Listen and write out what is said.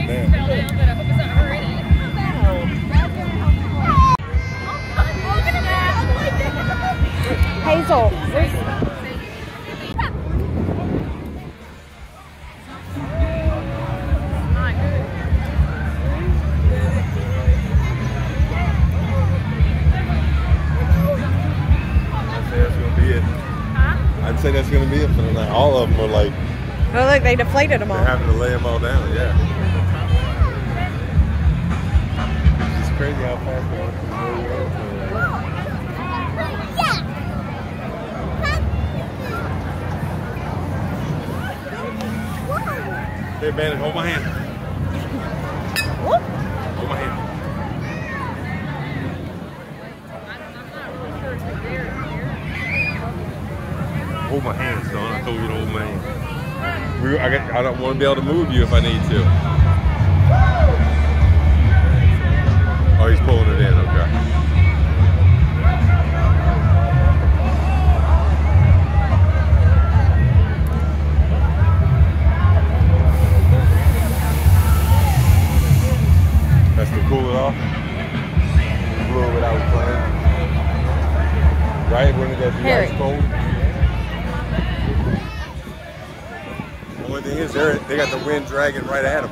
going down. Fell down, but I hope it's not hurting it. Hazel. I'd say that's going to be it for the night. All of them are like, Oh, look, they deflated them all. they're having to lay them all down, yeah. It's just crazy how fast they are. Hey, Bandit, hold my hand. Hold my hand. Hold my hand, son. I told you to hold my hand. I don't want to be able to move you if I need to. Oh, he's pulling it in. Okay. That's to cool it off. Blew it without playing. Right? Wouldn't that be ice cold? The only thing is, they got the wind dragging right at them.